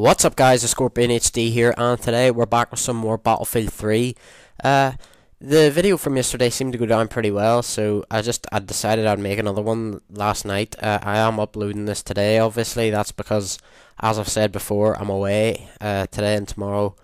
What's up guys, it's Scorpion HD here, and today we're back with some more Battlefield 3. The video from yesterday seemed to go down pretty well, so I decided I'd make another one last night. I am uploading this today, obviously. That's because, as I've said before, I'm away today and tomorrow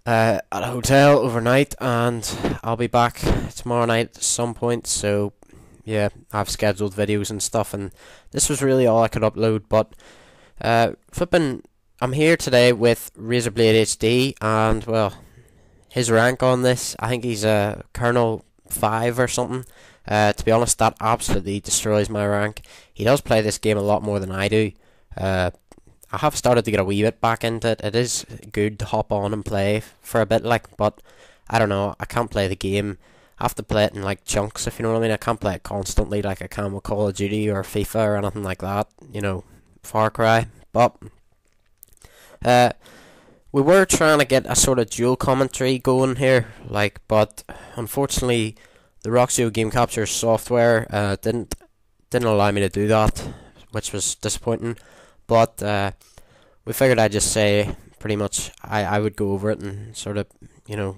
at a hotel overnight, and I'll be back tomorrow night at some point, so yeah, I've scheduled videos and stuff, and this was really all I could upload, but I'm here today with Razorblade HD, and well, his rank on this, I think he's a Colonel 5 or something. To be honest, that absolutely destroys my rank. He does play this game a lot more than I do. I have started to get a wee bit back into it. It is good to hop on and play for a bit, but I don't know, I can't play the game. I have to play it in like chunks, if you know what I mean. I can't play it constantly like I can with Call of Duty or FIFA or anything like that, you know, Far Cry. But we were trying to get a sort of dual commentary going here, but unfortunately the Roxio game capture software didn't allow me to do that, which was disappointing. But we figured I'd just say pretty much I would go over it and sort of, you know,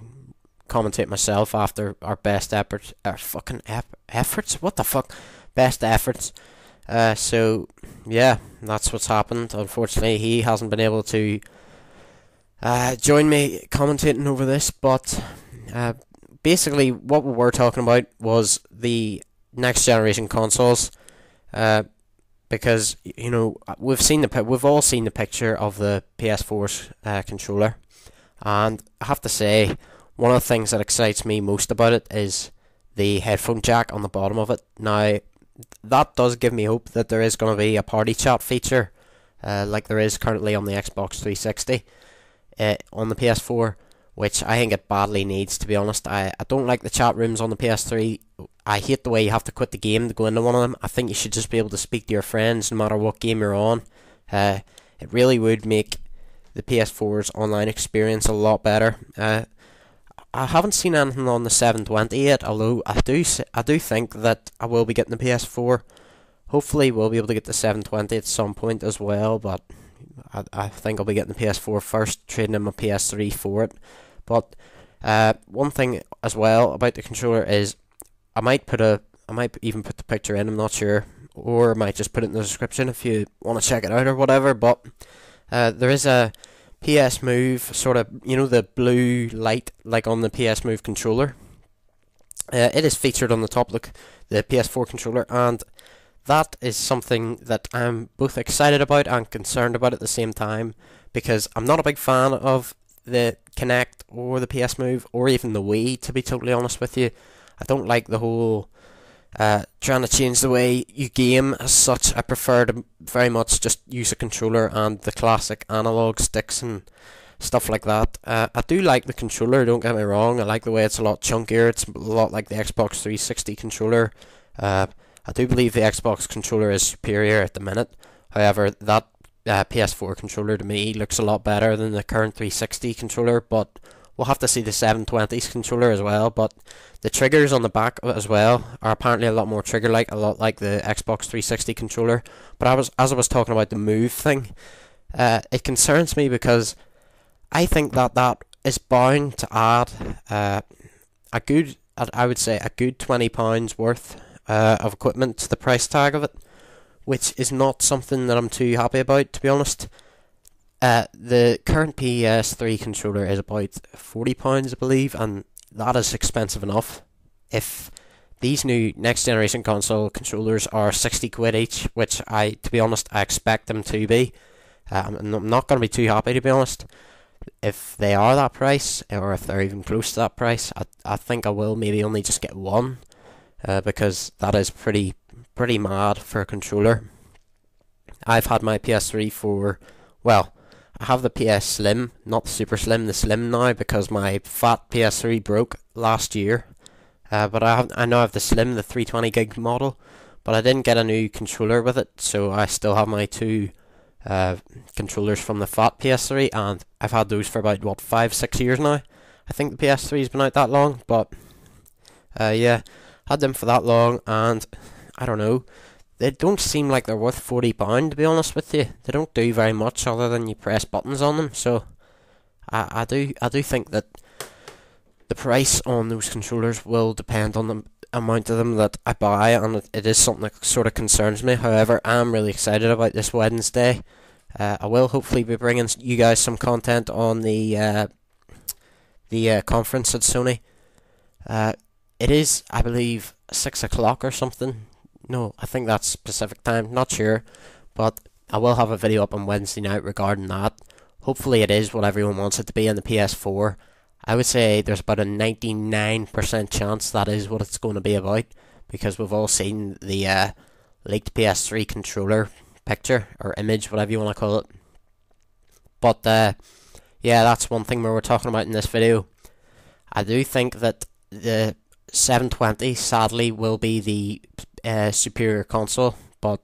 commentate myself after our best efforts, efforts. What the fuck, best efforts. So yeah, that's what's happened. Unfortunately, he hasn't been able to join me commentating over this, but basically what we were talking about was the next generation consoles, because you know we've all seen the picture of the PS4's controller, and I have to say one of the things that excites me most about it is the headphone jack on the bottom of it. Now, that does give me hope that there is going to be a party chat feature, like there is currently on the Xbox 360, on the PS4, which I think it badly needs, to be honest. I don't like the chat rooms on the PS3. I hate the way you have to quit the game to go into one of them. I think you should just be able to speak to your friends no matter what game you're on. It really would make the PS4's online experience a lot better. I haven't seen anything on the 720 yet, although I do think that I will be getting the PS4. Hopefully we'll be able to get the 720 at some point as well, but I think I'll be getting the PS4 first, trading in my PS3 for it. But one thing as well about the controller is I might even put the picture in, I'm not sure, or I might just put it in the description if you want to check it out or whatever. But there is a PS Move, sort of, you know, the blue light like on the PS Move controller. It is featured on the top of the PS4 controller, and that is something that I'm both excited about and concerned about at the same time, because I'm not a big fan of the Kinect or the PS Move or even the Wii, to be totally honest with you. I don't like the whole trying to change the way you game as such. I prefer to very much just use a controller and the classic analog sticks and stuff like that. I do like the controller, don't get me wrong. I like the way it's a lot chunkier. It's a lot like the Xbox 360 controller. I do believe the Xbox controller is superior at the minute. However, that PS4 controller to me looks a lot better than the current 360 controller, but we'll have to see the 720's controller as well. But the triggers on the back of it as well are apparently a lot more trigger-like, a lot like the Xbox 360 controller. But as I was talking about the Move thing, it concerns me because I think that is bound to add I would say a good £20 worth of equipment to the price tag of it, which is not something that I'm too happy about, to be honest. The current PS3 controller is about £40, I believe, and that is expensive enough. If these new next generation console controllers are 60 quid each, which to be honest, I expect them to be, I'm not going to be too happy, to be honest. If they are that price, or if they're even close to that price, I think I will maybe only just get one, because that is pretty mad for a controller. I've had my PS3 for, well, I have the PS Slim, not the Super Slim, the Slim now, because my fat PS3 broke last year. But I now have the Slim, the 320 gig model, but I didn't get a new controller with it, so I still have my two controllers from the fat PS3, and I've had those for about 5-6 years now. I think the PS3's been out that long, but yeah, had them for that long, and I don't know. they don't seem like they're worth £40, to be honest with you. They don't do very much other than you press buttons on them. So I do think that the price on those controllers will depend on the amount of them that I buy, and it is something that sort of concerns me. However, I'm really excited about this Wednesday. I will hopefully be bringing you guys some content on the conference at Sony. It is, I believe, 6 o'clock or something. No, I think that's Pacific time. Not sure, but I will have a video up on Wednesday night regarding that. Hopefully, it is what everyone wants it to be on the PS4. I would say there's about a 99% chance that is what it's going to be about, because we've all seen the leaked PS3 controller picture or image, whatever you want to call it. But yeah, that's one thing we were talking about in this video. I do think that the 720 sadly will be the superior console, but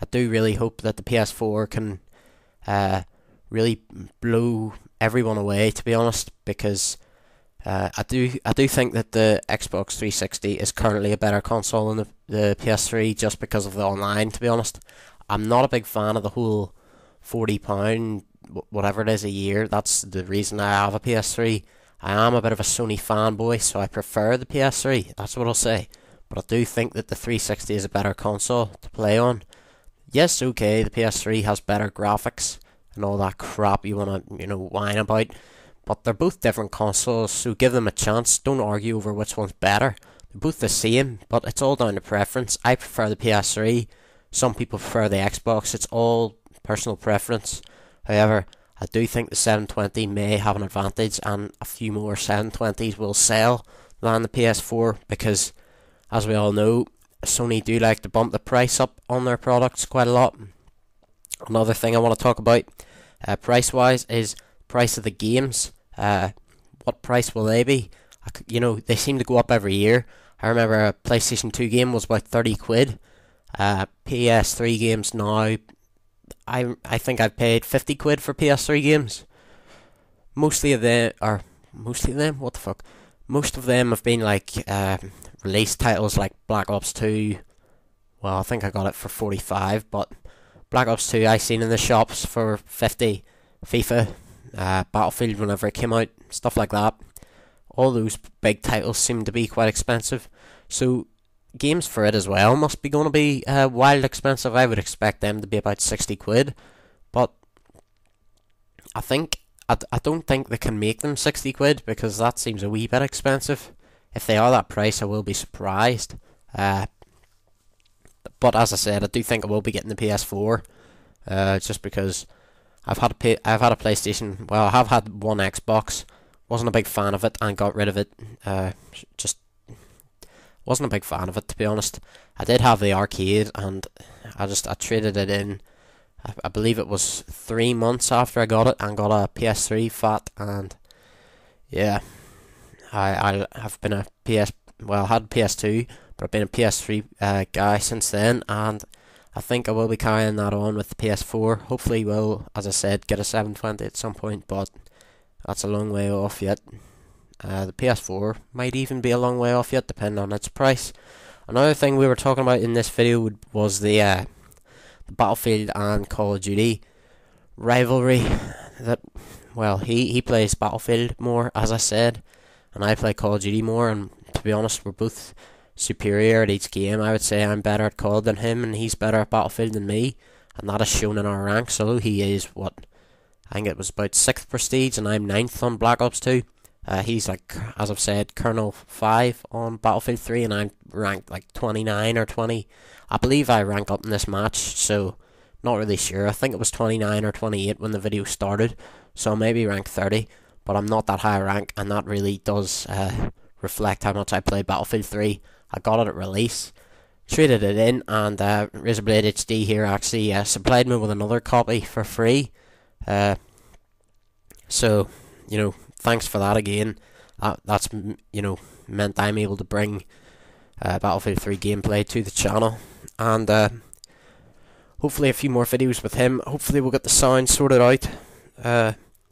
I do really hope that the PS4 can really blow everyone away, to be honest, because I do think that the Xbox 360 is currently a better console than the PS3 just because of the online, to be honest. I'm not a big fan of the whole £40, whatever it is, a year. That's the reason I have a PS3. I am a bit of a Sony fanboy, so I prefer the PS3, that's what I'll say. But I do think that the 360 is a better console to play on. Yes, okay, the PS3 has better graphics and all that crap you want to, whine about. But they're both different consoles, so give them a chance. Don't argue over which one's better. They're both the same, but it's all down to preference. I prefer the PS3. Some people prefer the Xbox. It's all personal preference. However, I do think the 720 may have an advantage, and a few more 720s will sell than the PS4, because, as we all know, Sony do like to bump the price up on their products quite a lot. Another thing I want to talk about, price-wise, is price of the games. What price will they be? They seem to go up every year. I remember a PlayStation 2 game was about 30 quid. PS3 games now, I think I've paid 50 quid for PS3 games. Most of them, what the fuck? Most of them have been like release titles like Black Ops 2. Well, I think I got it for 45, but Black Ops 2 I seen in the shops for 50. FIFA, Battlefield whenever it came out, stuff like that. All those big titles seem to be quite expensive. So games for it as well must be going to be wild expensive. I would expect them to be about 60 quid. But I don't think they can make them 60 quid, because that seems a wee bit expensive. If they are that price, I will be surprised. But as I said, I do think I will be getting the PS4, just because I've had a PlayStation. Well, I have had one Xbox. Wasn't a big fan of it and got rid of it. Just wasn't a big fan of it, to be honest. I did have the arcade, and I traded it in. I believe it was 3 months after I got it, and got a PS3 fat. And yeah, I have been a I had PS2, but I've been a PS3 guy since then, and I think I will be carrying that on with the PS4. Hopefully will, as I said, get a 720 at some point, but that's a long way off yet. The PS4 might even be a long way off yet, depending on its price. Another thing we were talking about in this video was the Battlefield and Call of Duty rivalry. He plays Battlefield more, as I said, and I play Call of Duty more, and to be honest, we're both superior at each game. I would say I'm better at COD than him, and he's better at Battlefield than me, and that is shown in our ranks. Although he is, I think it was about 6th prestige, and I'm 9th on Black Ops 2. He's like, as I've said, Colonel 5 on Battlefield 3, and I'm ranked like 29 or 20. I believe I rank up in this match, so not really sure. I think it was 29 or 28 when the video started, so maybe rank 30, but I'm not that high rank, and that really does reflect how much I played Battlefield 3. I got it at release, traded it in, and Razorblade HD here actually supplied me with another copy for free. So, thanks for that again. That's meant I'm able to bring Battlefield 3 gameplay to the channel, and hopefully a few more videos with him. Hopefully we'll get the sound sorted out,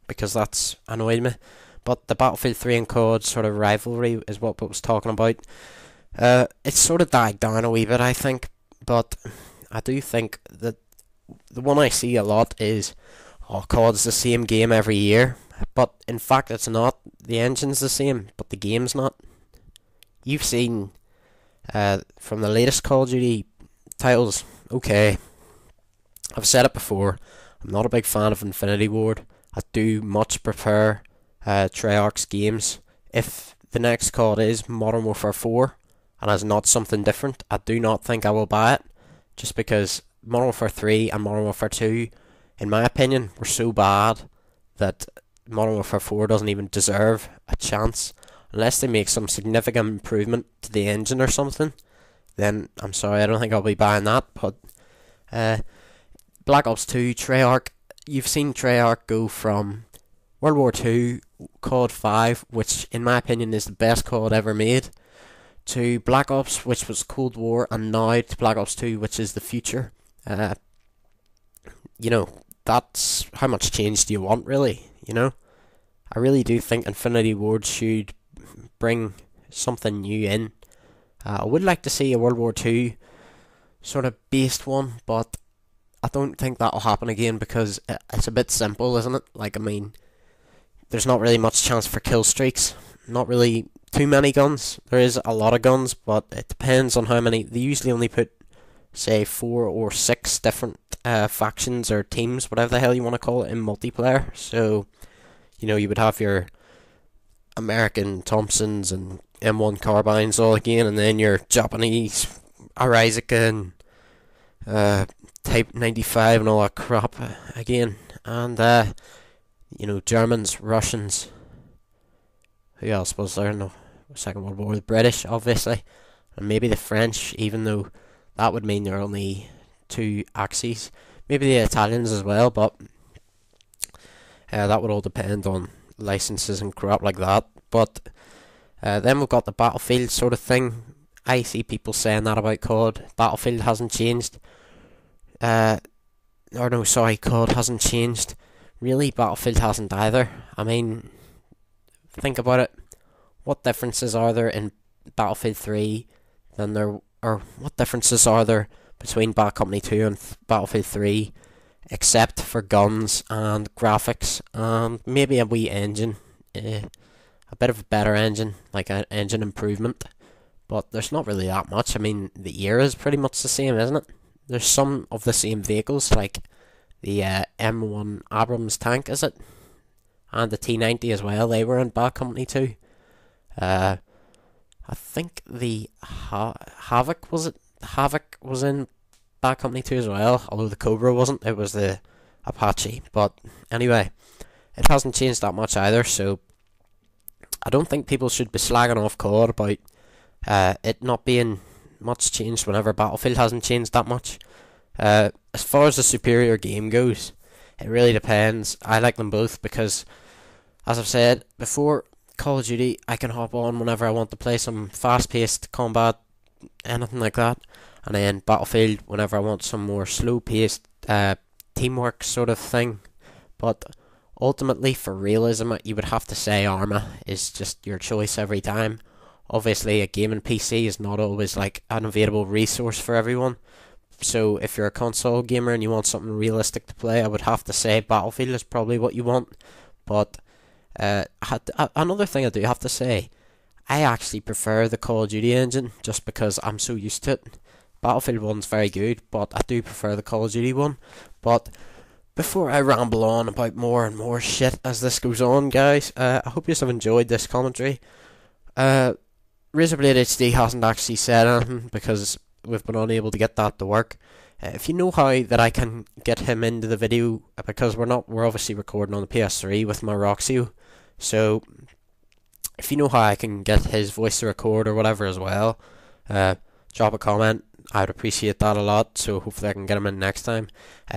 because that's annoyed me. But the Battlefield 3 and COD sort of rivalry is what I was talking about. It's sort of died down a wee bit, I think. but I do think that the one I see a lot is, oh god, it's the same game every year. But in fact, it's not. The engine's the same, but the game's not. You've seen from the latest Call of Duty titles. Okay, I've said it before. I'm not a big fan of Infinity Ward. I do much prefer Treyarch's games. If the next COD is Modern Warfare 4 and is not something different, I do not think I will buy it. Just because Modern Warfare 3 and Modern Warfare 2, in my opinion, were so bad that Modern Warfare 4 doesn't even deserve a chance. Unless they make some significant improvement to the engine or something, then I'm sorry, I don't think I'll be buying that. But Black Ops 2, Treyarch, you've seen Treyarch go from World War 2, COD 5, which in my opinion is the best COD ever made, to Black Ops, which was Cold War, and now to Black Ops 2, which is the future. That's how much change do you want, really? I really do think Infinity Ward should bring something new in. I would like to see a World War 2 sort of based one, but I don't think that'll happen again because it's a bit simple, isn't it? There's not really much chance for kill streaks. Not really too many guns. There is a lot of guns, but it depends on how many. They usually only put, say, 4 or 6 different factions or teams, whatever the hell you want to call it, in multiplayer. So, you would have your American Thompsons and M1 carbines all again, and then your Japanese Arizika and Type 95 and all that crap again, and Germans, Russians, who else was there in the Second World War? The British, obviously, and maybe the French, even though that would mean there are only 2 axes. Maybe the Italians as well, but that would all depend on licenses and crap like that. But then we've got the Battlefield sort of thing. I see people saying that about COD. Battlefield hasn't changed. COD hasn't changed. Really, Battlefield hasn't either. I mean, think about it. What differences are there in Battlefield 3 or what differences are there between Bad Company 2 and Battlefield 3, except for guns and graphics and maybe a wee engine, a bit of a better engine, like an engine improvement. But there's not really that much. I mean, the era is pretty much the same, isn't it? There's some of the same vehicles, like the M1 Abrams tank, is it? And the T90 as well. They were in Bad Company 2. I think the Havoc, was it? The Havoc was in Bad Company 2 as well, although the Cobra wasn't. It was the Apache. But anyway, it hasn't changed that much either, so I don't think people should be slagging off COD about it not being much changed whenever Battlefield hasn't changed that much. As far as the superior game goes, it really depends. I like them both because, as I've said before, Call of Duty, I can hop on whenever I want to play some fast-paced combat, anything like that. And then Battlefield, whenever I want some more slow-paced teamwork sort of thing. But ultimately, for realism, you would have to say Arma is just your choice every time. Obviously, a gaming PC is not always like an available resource for everyone. So if you're a console gamer and you want something realistic to play, I would have to say Battlefield is probably what you want. But another thing I do have to say, I actually prefer the Call of Duty engine just because I'm so used to it. Battlefield 1's very good, but I do prefer the Call of Duty one. But before I ramble on about more and more shit as this goes on, guys, I hope you have enjoyed this commentary. Razorblade HD hasn't actually said anything because we've been unable to get that to work. If you know how that I can get him into the video, because we're obviously recording on the PS3 with my Roxio, so if you know how I can get his voice to record or whatever as well, drop a comment. I'd appreciate that a lot, so hopefully I can get him in next time.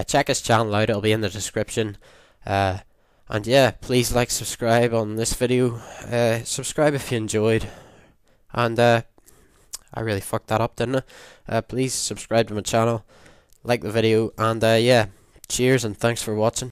Check his channel out, it'll be in the description. And yeah, please like, subscribe on this video. Subscribe if you enjoyed. And I really fucked that up, didn't I? Please subscribe to my channel, like the video, and yeah, cheers and thanks for watching.